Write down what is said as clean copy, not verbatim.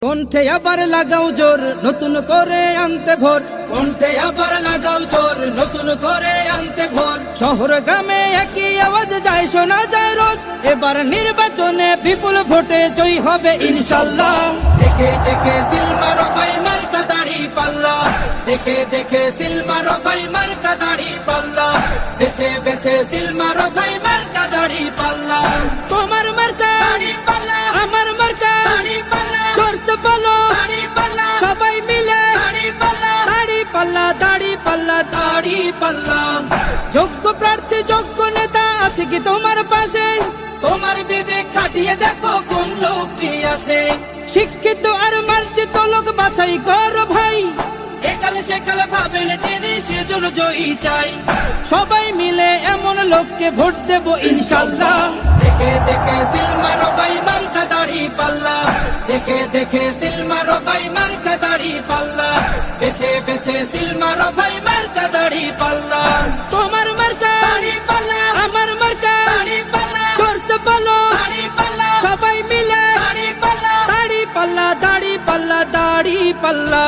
কণ্ঠে আবার লাগাও জোর নতুন করে আনতে ভোর, কণ্ঠে আবার লাগাও জোর নতুন করে আনতে ভোর। শহর গ্রামে একই আওয়াজ যায় শোনা যায় রোজ, এবার নির্বাচনে বিপুল ভোটে জয়ী হবে ইনশাল্লাহ। দেখে দেখে সিল মারো ভাই মার্কা দাড়ি পাল্লা, দেখে দেখে সিল মারো ভাই মার্কা দাড়ি পাল্লা, বেছে বেছে সিল মারো ভাই মার্কা দাড়ি পাল্লা। তোমার মার্কা দাড়ি পাল্লা, আমার মার্কা দাড়ি পাল্লা, জোরসে বলো দাড়ি পাল্লা, সবাই মিলে দাড়ি পাল্লা, দাড়ি পাল্লা, দাড়ি পাল্লা, দাড়ি পাল্লা। যোগ্য প্রার্থী যোগ্য নেতা আছে কি তোমার পাশে? তোমার বিবেক খাটিয়ে দেখো কোন লোকটি আছে। শিক্ষিত আর মার্জিত লোক বাছাই করো ভাই, একালে সেকালে ভাবেন জেনে সেজন্য জয়ী চাই। সবাই মিলে এমন লোককে ভোট দেব ইনশাল্লাহ। দেখে দেখে সিল মারো ভাই মার্কা দাড়ি পাল্লা, দেখে দেখে সিল মারো ভাই মার্কা দাড়ি পাল্লা, বেছে বেছে সিল মারো ভাই মার্কা দাড়ি পাল্লা। তোমার মার্কা দাড়ি পাল্লা, আমার মার্কা দাড়ি পাল্লা, জোরসে বলো দাড়ি পাল্লা, সবাই মিলে দাড়ি পাল্লা, দাড়ি পাল্লা, দাড়ি পাল্লা, দাড়ি পাল্লা।